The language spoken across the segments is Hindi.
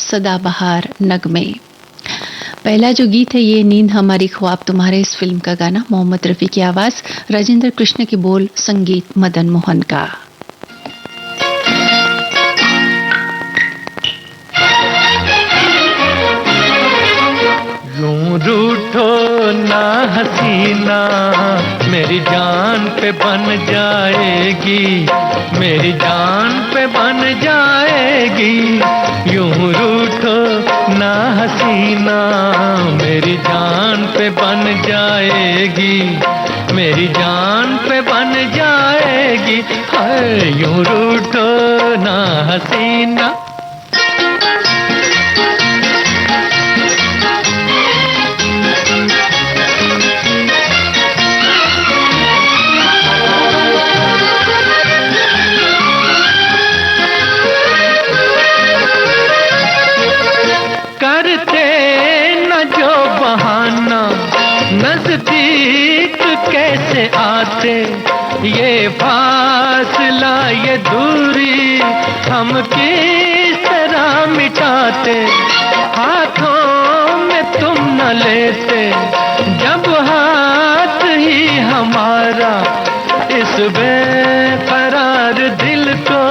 सदाबहार नगमे। पहला जो गीत है ये नींद हमारी ख्वाब तुम्हारे, इस फिल्म का गाना, मोहम्मद रफी की आवाज, राजेंद्र कृष्ण के बोल, संगीत मदन मोहन का। यूं रूठो ना हसीना, मेरी जान पे बन जाएगी, मेरी जान पे बन जाएगी। यूं रूठो ना हसीना, मेरी जान पे बन जाएगी, मेरी जान पे बन जाएगी। हाय यूं रूठो ना हसीना। नजदीक कैसे आते, ये फासला ये दूरी हम किस तरह मिटाते। हाथों में तुम न लेते जब हाथ ही हमारा, इस बेकरार दिल को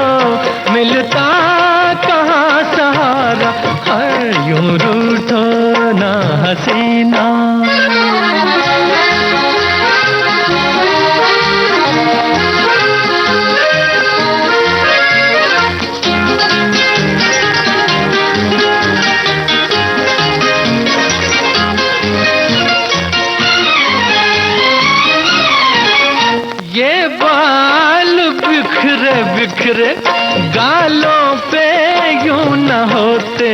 मिलता कहाँ सहारा। है यूं रूठो ना हसीना। बिखरे गालों पे यूं न होते,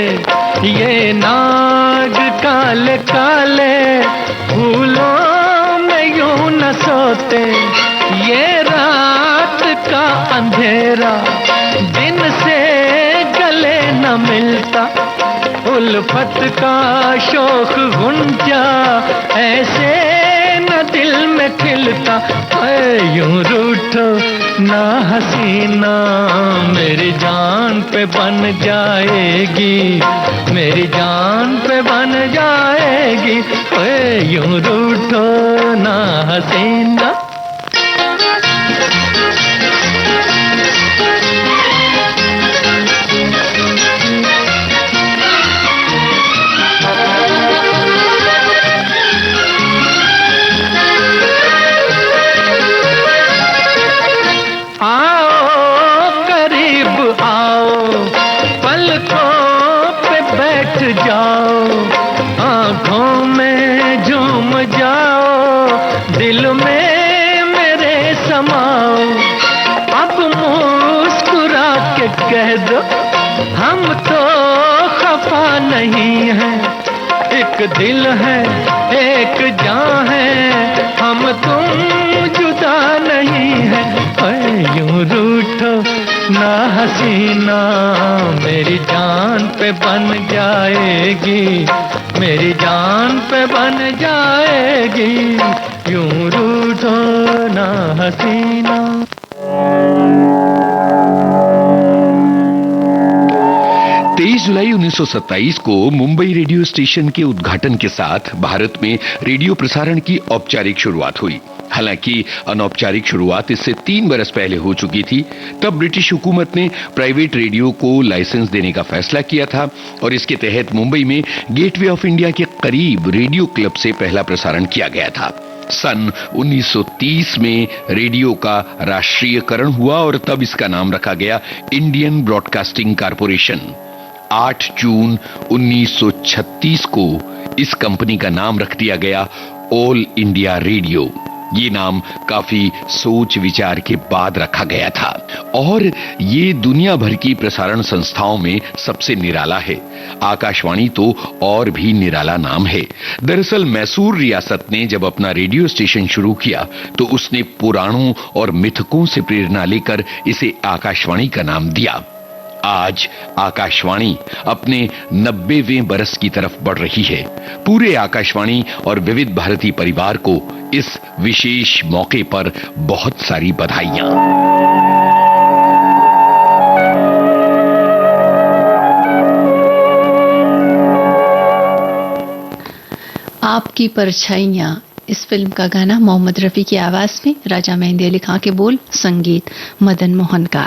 ये नाग काले काले फूलों में यूं न सोते। ये रात का अंधेरा दिन से गले न मिलता, उल्फत का शोक गुंजा ऐसे न दिल में खिलता। यूं रूठो ना हसीना, मेरी जान पे बन जाएगी, मेरी जान पे बन जाएगी। यूं रूठो ना हसीना। 'दो हम तो खफा नहीं है, एक दिल है एक जान है, हम तुम जुदा नहीं है। यूं रूठो ना हसीना, मेरी जान पे बन जाएगी, मेरी जान पे बन जाएगी। यूं रूठो ना हसीना। 23 जुलाई 1927 को मुंबई रेडियो स्टेशन के उद्घाटन के साथ भारत में रेडियो प्रसारण की औपचारिक शुरुआत हुई। हालांकि अनौपचारिक शुरुआत इससे 3 बरस पहले हो चुकी थी। तब ब्रिटिश हुकूमत ने प्राइवेट रेडियो को लाइसेंस देने का फैसला किया था और इसके तहत मुंबई में गेटवे ऑफ इंडिया के करीब रेडियो क्लब से पहला प्रसारण किया गया था। सन 1930 में रेडियो का राष्ट्रीयकरण हुआ और तब इसका नाम रखा गया इंडियन ब्रॉडकास्टिंग कॉरपोरेशन। 8 जून 1936 को इस कंपनी का नाम रख दिया गया ऑल इंडिया रेडियो। ये नाम काफी सोच विचार के बाद रखा गया था और ये दुनिया भर की प्रसारण संस्थाओं में सबसे निराला है। आकाशवाणी तो और भी निराला नाम है। दरअसल मैसूर रियासत ने जब अपना रेडियो स्टेशन शुरू किया तो उसने पुराणों और मिथकों से प्रेरणा लेकर इसे आकाशवाणी का नाम दिया। आज आकाशवाणी अपने 90वें बरस की तरफ बढ़ रही है। पूरे आकाशवाणी और विविध भारती परिवार को इस विशेष मौके पर बहुत सारी बधाइयां। आपकी परछाइयाँ, इस फिल्म का गाना मोहम्मद रफी की आवाज में, राजा मेहंदी अली खां के बोल, संगीत मदन मोहन का।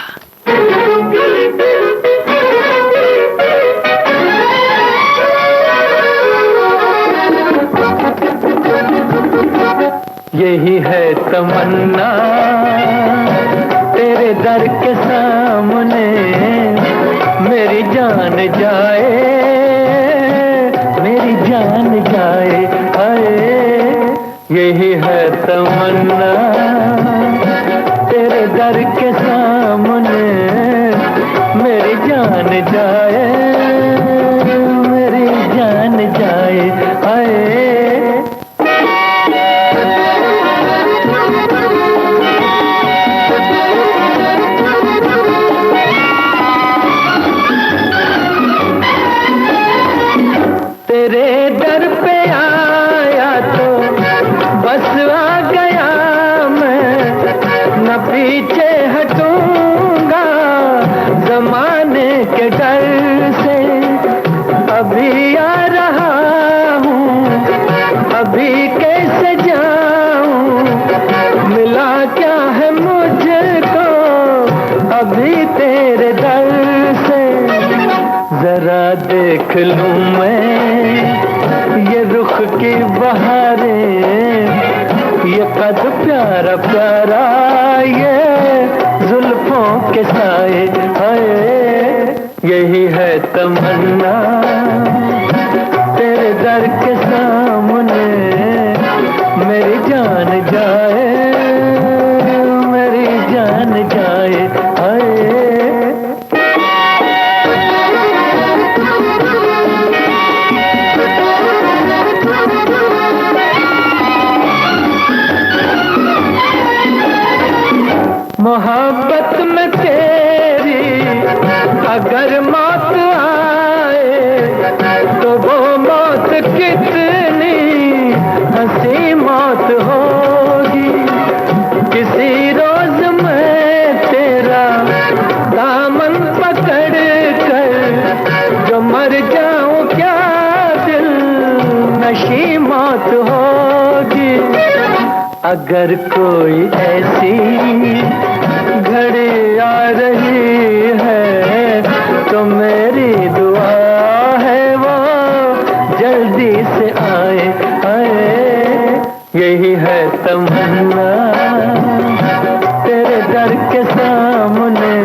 यही है तमन्ना तेरे दर के सामने, मेरी जान जाए, मेरी जान जाए, आए। यही है तमन्ना तेरे दर के सामने, मेरी जान जाए, मेरी जान जाए, आए। तेरे दर पे आया तो बस आ गया मैं, न पीछे हटूंगा जमाने के डर से। अभी आ रहा हूँ, अभी कैसे जाऊँ, मिला क्या है मुझको अभी तेरे दर से। जरा देख लूं मैं ये रुख की बहारें, ये कद प्यारा प्यारा, ये जुल्फों के साए, हाय। यही है तमन्ना तेरे दर के सामने, मेरी जान जाए, मेरी जान जाए, हाय। मोहब्बत में तेरी अगर मौत आए, तो वो मौत कितनी हंसी मौत होगी। किसी रोज मैं तेरा दामन पकड़ कर जो मर जाऊं, क्या दिल नशी मौत होगी। अगर कोई ऐसी घड़ी आ रही है, तो मेरी दुआ है वो जल्दी से आए, आए। यही है तमन्ना तेरे दर के सामने,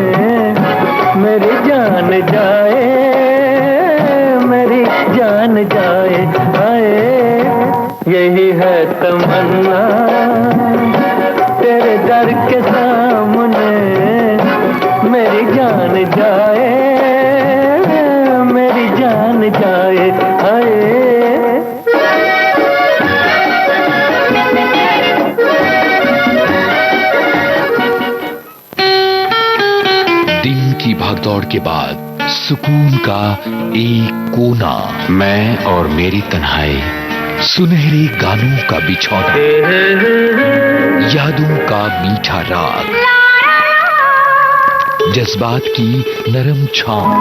मेरी जान जाए, मेरी जान जाए, आए। यही है तमन्ना तेरे दर के सामने, मेरी जान जाए, मेरी जान जाए, हाय। दिन की भागदौड़ के बाद सुकून का एक कोना, मैं और मेरी तन्हाई, सुनहरे गानों का बिछौना, यादों का मीठा राग, जज्बात की नरम छांव,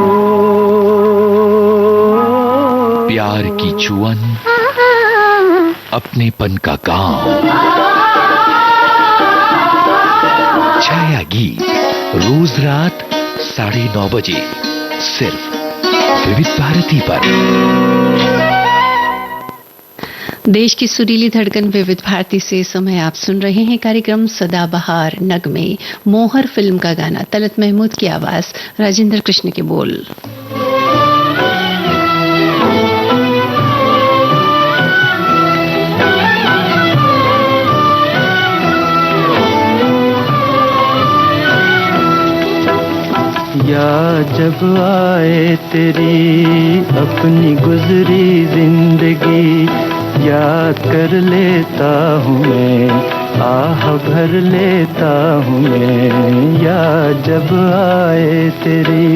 प्यार की चुअन, अपनेपन का गांव। छाया गीत रोज रात 9:30 बजे सिर्फ विविध भारती पर। देश की सुरीली धड़कन विविध भारती से समय आप सुन रहे हैं कार्यक्रम सदाबहार नगमे। मोहर फिल्म का गाना, तलत महमूद की आवाज, राजेंद्र कृष्ण के बोल। या जब आए तेरी अपनी गुजरी जिंदगी, याद कर लेता हूँ मैं, आह भर लेता हूँ मैं। या जब आए तेरी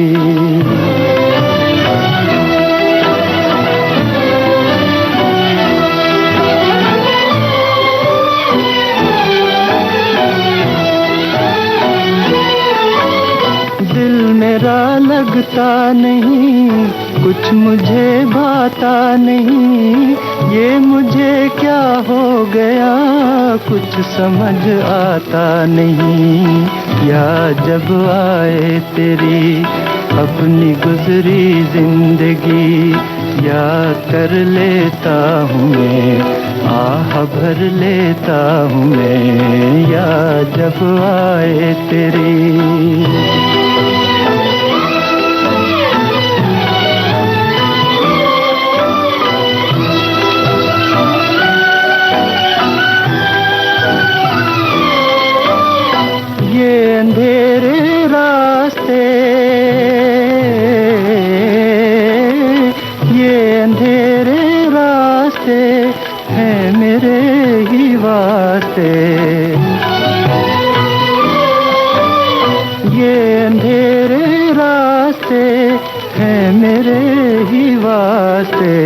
दिल मेरा लगता नहीं, कुछ मुझे भाता नहीं, ये मुझे क्या हो गया, कुछ समझ आता नहीं। याद जब आए तेरी अपनी गुजरी जिंदगी, याद कर लेता हूँ मैं, आह भर लेता हूँ मैं, याद जब आए तेरी। ये अंधेरे रास्ते, ये अंधेरे रास्ते हैं मेरे ही वास्ते, ये अंधेरे रास्ते हैं मेरे ही वास्ते।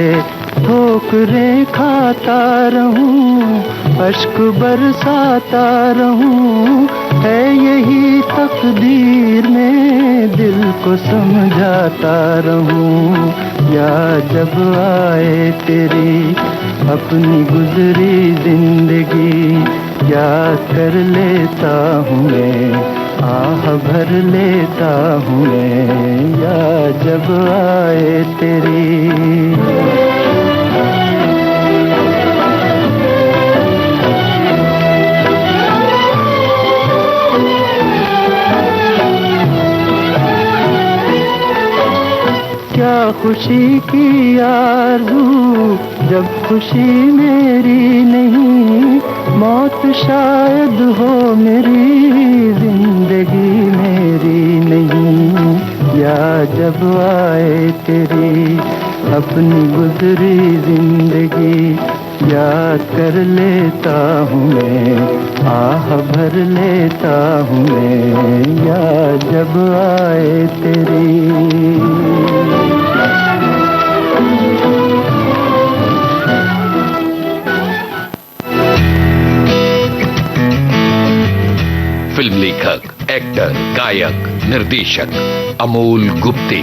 ठोकरें खाता रहूं, अश्क बरसाता रहूं, है यही तकदीर में दिल को समझाता रहूं। याद जब आए तेरी अपनी गुजरी जिंदगी, याद कर लेता हूँ मैं, आह भर लेता हूँ मैं, याद जब आए तेरी। क्या खुशी की आरज़ू जब खुशी मेरी नहीं, मौत शायद हो मेरी जिंदगी मेरी नहीं। या जब आए तेरी अपनी गुजरी जिंदगी, याद कर लेता हूँ मैं, आह भर लेता हूँ मैं, याद जब आए तेरी। फिल्म लेखक, एक्टर, गायक, निर्देशक अमोल गुप्ते।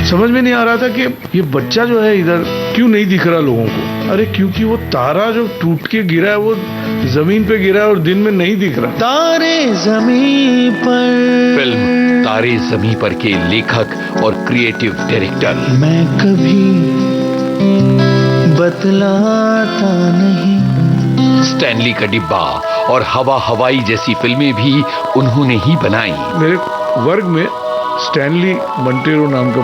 समझ में नहीं आ रहा था कि ये बच्चा जो है इधर क्यों नहीं दिख रहा लोगों को। अरे क्योंकि वो तारा जो टूट के गिरा है वो जमीन पे गिरा है और दिन में नहीं दिख रहा। तारे जमीन पर। फिल्म तारे जमीन पर के लेखक और क्रिएटिव डायरेक्टर। मैं कभी बतलाता नहीं। स्टैनली का डिब्बा और हवा हवाई जैसी फिल्में भी उन्होंने ही बनाई। मेरे वर्ग में स्टैनली मंटेरो नाम का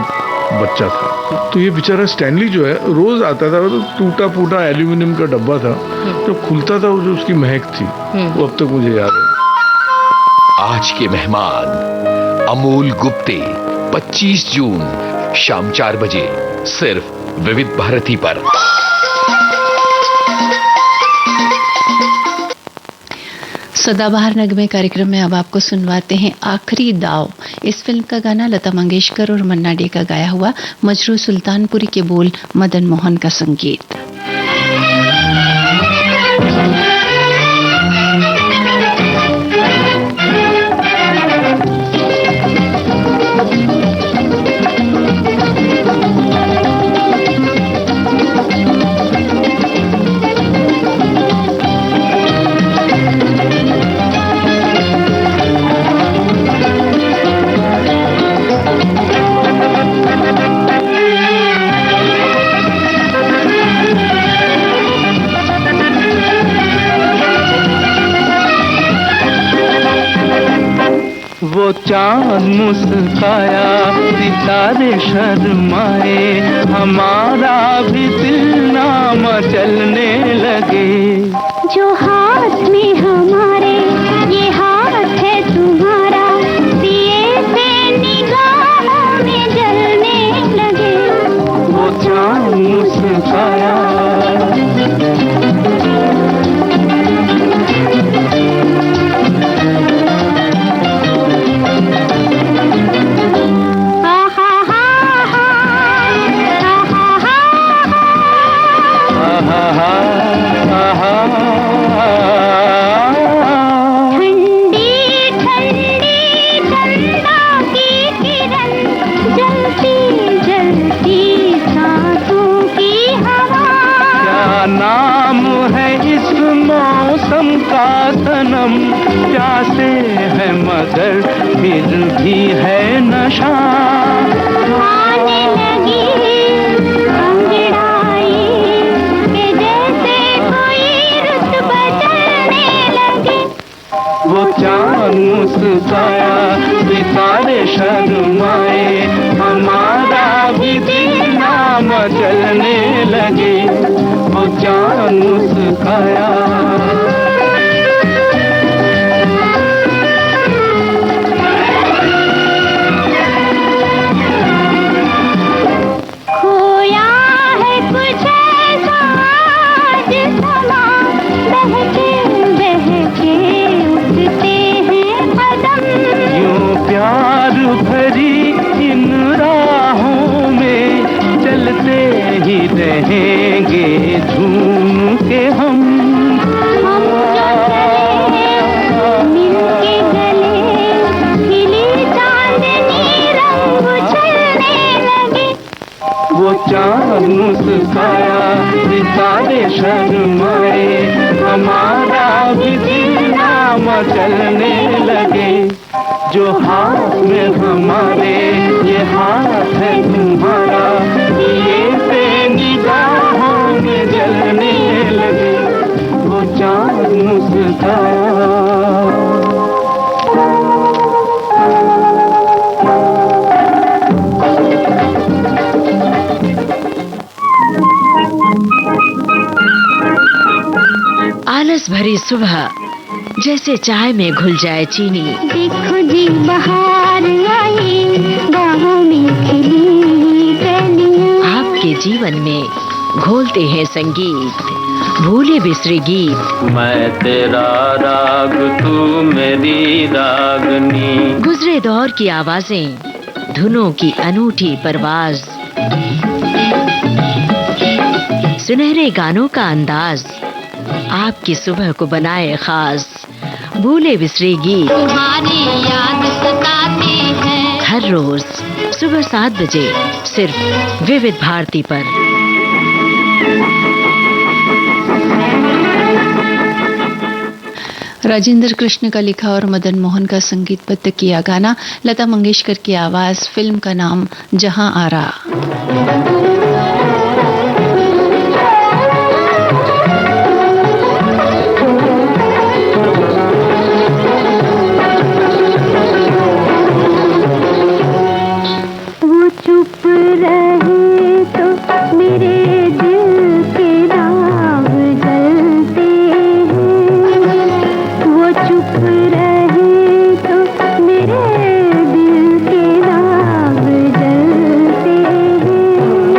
बच्चा था, तो ये बेचारा स्टैनली जो है रोज आता था, तो टूटा फूटा एल्यूमिनियम का डब्बा था, जो खुलता था वो जो उसकी महक थी वो अब तक मुझे याद है। आज के मेहमान अमोल गुप्ते, 25 जून शाम 4 बजे सिर्फ विविध भारती पर। सदाबहार नगमे कार्यक्रम में अब आपको सुनवाते हैं आखिरी दाव। इस फिल्म का गाना लता मंगेशकर और मन्ना डे का गाया हुआ, मजरू सुल्तानपुरी के बोल, मदन मोहन का संगीत। वो चांद मुस्काया, सितारे शर्माए, हमारा भी दिल ना मचलने लगे। जो हाथ में हमारे ये हाथ है तुम्हारा, दिए से निगाहों में जलने लगे। वो चांद मुस्काया। जलती जलती मगर फिर भी है नशा। आने लगी अंगड़ाई के जैसे कोई रुत बदलने लगे। वो चांद मुस्काया सितारे शर्माए, हमारा भी दिल ना मचलने लगे। वो चांद मुस्काया। खोया है कुछ ऐसा आज समा, बहके बहके उठते हैं कदम। यूं प्यार भरी इन राहों में चलते ही रहेंगे झूम के हम। हम जो चले मिलके गले, खिली चांदनी रंग उछलने लगे। वो चांद मुस्काया सितारे शर्माए, हमारा भी दिल ना मचलने लगे। जो हाथ में हमारे ये हाथ है तुम्हारा, ये से निगाहों में जलने लगे। वो चांद मुस्काया। आलस भरी सुबह जैसे चाय में घुल जाए चीनी। देखो जी बहार आई, बाहों में खिली कलियां। आपके जीवन में घोलते हैं संगीत, भूले बिसरे गीत। मैं तेरा राग तू मेरी रागनी। गुजरे दौर की आवाजें, धुनों की अनूठी परवाज, सुनहरे गानों का अंदाज आपकी सुबह को बनाए खास। भूले बिसरे गीत तुम्हारी याद सताती है। हर रोज सुबह 7 बजे सिर्फ विविध भारती पर। राजेंद्र कृष्ण का लिखा और मदन मोहन का संगीतबद्ध किया गाना, लता मंगेशकर की आवाज, फिल्म का नाम जहां आरा। वो चुप रहे तो मेरे दिल के दाग जलते हैं। वो चुप रहे तो मेरे दिल के दाग जलते हैं।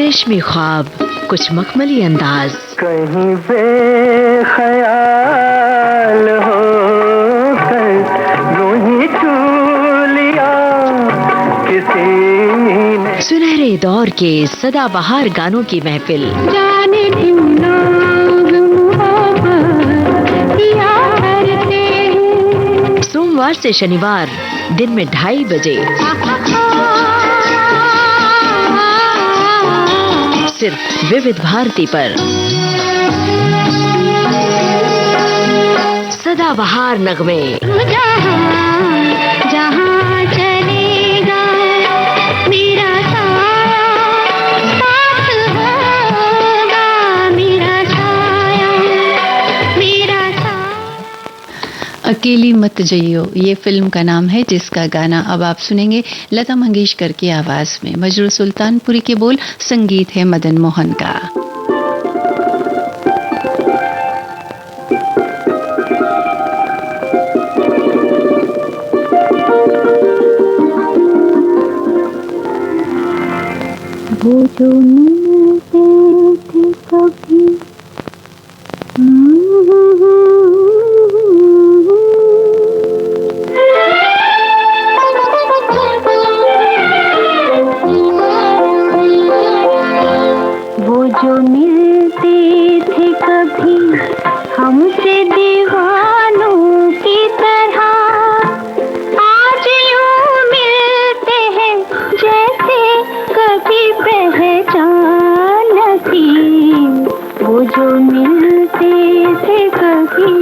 रेशमी ख्वाब, कुछ मखमली अंदाज। कहीं बेख्याल हो कर यूं ही छू लिया किसी ने। सुनहरे दौर के सदाबहार गानों की महफिल। जाने क्यों लोग मोहब्बत किया करते हैं। सोमवार से शनिवार दिन में 2:30 बजे सिर्फ विविध भारती पर। सदाबहार नगमे। जहाँ चलेगा मेरा साया साथ होगा, मेरा साया मेरा साया। अकेली मत जइयो ये फिल्म का नाम है, जिसका गाना अब आप सुनेंगे लता मंगेशकर की आवाज में। मजरू सुल्तानपुरी के बोल, संगीत है मदन मोहन का। वो जो मिलते थे कभी वो जो मिलते थे कभी हमसे दीवानों की तरह, आज यूं मिलते हैं जैसे कभी पहचान न थी। वो जो मिलते थे कभी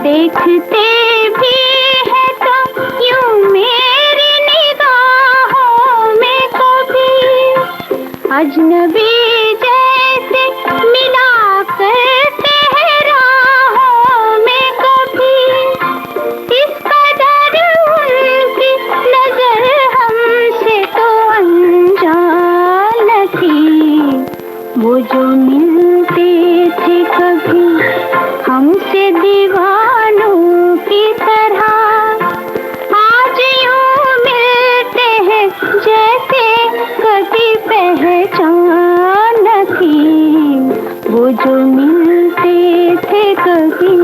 देखते भी है तो यूं मेरी निगाहों में कभी अजनबी जैसे मिला करते हैं राहों में कभी। इस कदर उनकी नजर हमसे तो अनजान थी। वो जो मिलते थे कभी हमसे दीवानों की तरह, आज यूं मिलते हैं जैसे कभी पहचान न थी। वो जो मिलते थे कभी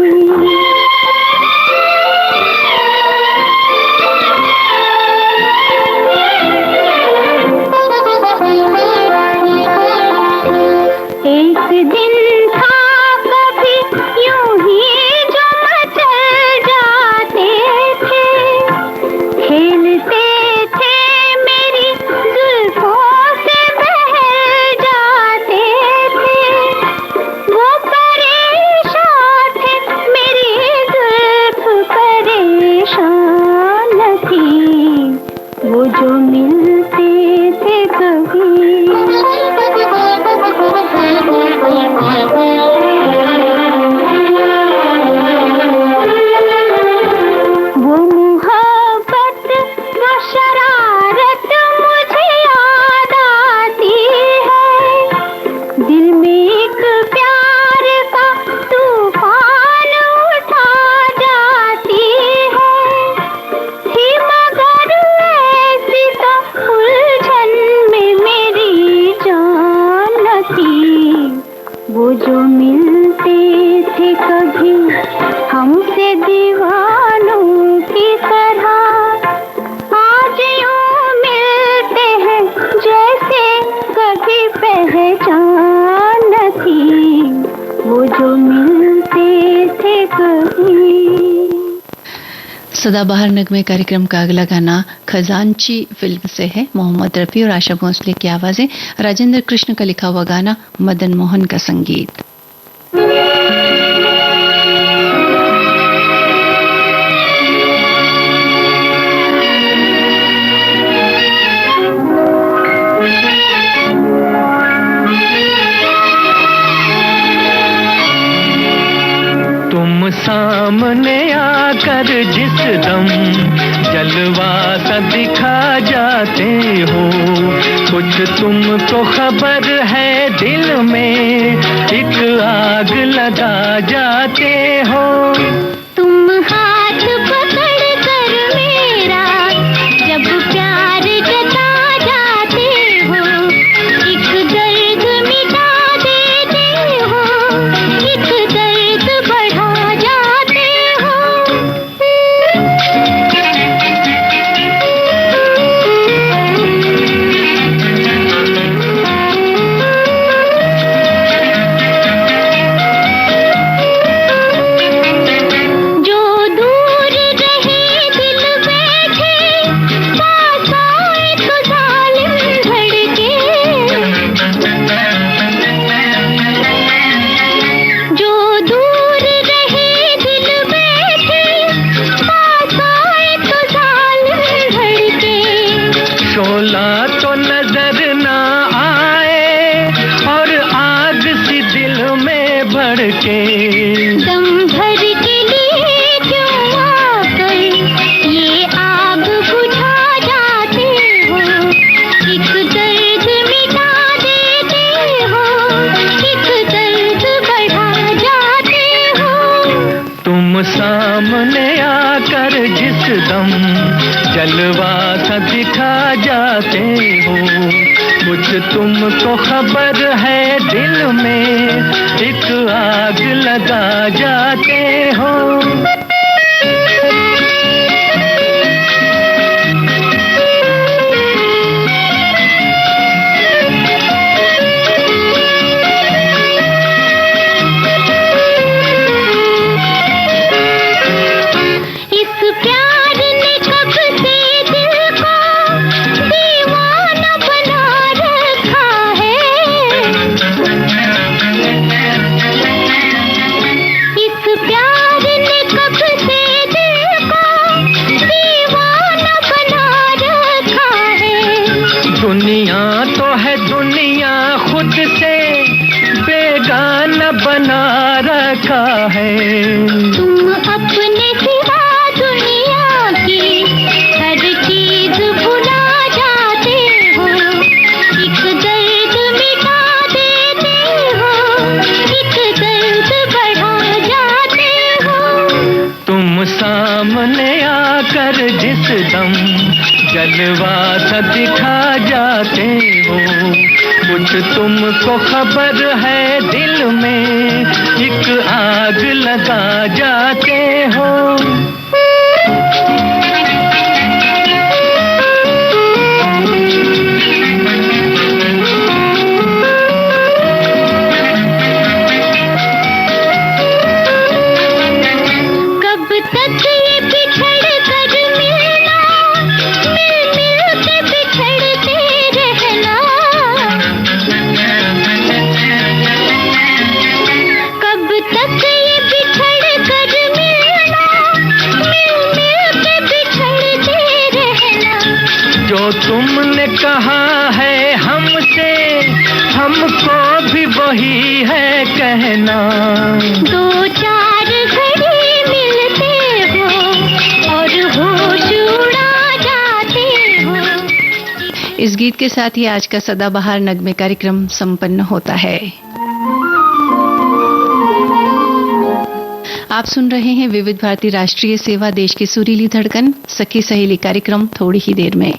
एक दिन था कभी यूं ही जो मचल जाते थे, खेलते थे मेरी जुल्फों से बहल जाते थे। वो परेशान थे मेरी जुल्फ परेशान थी। वो जो मिलते थे कभी वो मोहब्बत वो शरारत मुझे याद आती है। दिल में एक प्यार का तूफान उठा जाती है। थी मगर ऐसी तो उलझन में मेरी जान न थी। वो जो मिलते थे कभी हमसे दीवानों की तरह, आज यूं मिलते हैं जैसे कभी पहचान न थी। वो जो मिलते थे कभी। सदाबहार नगमे कार्यक्रम का अगला गाना खजांची फिल्म से है। मोहम्मद रफी और आशा भोसले की आवाजें, राजेंद्र कृष्ण का लिखा हुआ गाना, मदन मोहन का संगीत। तुम सामने आकर जिस दम जलवा सा दिखा जाते हो, कुछ तुमको खबर है दिल में एक आग लगा जाते हो। तुम हाथ पकड़ कर मेरा जब प्यार जता जाते हो, एक दर्द मिटा देते हो, एक दर्द बढ़ा जाते हो। जो दूर रहे दिल बैठे, पास आए तो जालिम धड़के। जो दूर रहे दिल बैठे, पास आए तो जालिम धड़के। शोला तो नजर ना आए और आग सी दिल में भड़के। दम भर के लिए क्यों आकर ये आग बुझा जाते हो, एक दर्द मिटा देते हो, एक दर्द बढ़ा जाते हो। तुम सामने आकर जिस दम जलवा सा दिखा जाते हो, कुछ तुमको खबर है दिल में एक आग लगा जाते हो। इस प्यार ने कब से दिल को दीवाना बना रखा है। इस प्यार ने कब से दिल को दीवाना बना रखा है। दुनिया तो है दुनिया खुद से बेगाना बना रखा है। तुम अपने सिवा दुनिया की हर चीज भुला जाते हो, एक दर्द मिटा देते हो, एक दर्द बढ़ा जाते हो। तुम सामने आकर जिस दम जलवा सा दिखा जाते हो, कुछ तुमको खबर है दिल में एक आग लगा जाते हो। कब तक ये बिछड़ कर मिलना, मिल मिल के बिछड़ते रहना। कब तक ये बिछड़ कर मिलना, मिल मिल के बिछड़ते रहना। जो तुमने कहा है हमसे हमको भी वही है कहना। दो चार घड़ी मिलते हो और होश उड़ा जाते हो। इस गीत के साथ ही आज का सदाबहार नगमे कार्यक्रम संपन्न होता है। आप सुन रहे हैं विविध भारती राष्ट्रीय सेवा, देश की सुरीली धड़कन, सखी सहेली कार्यक्रम थोड़ी ही देर में।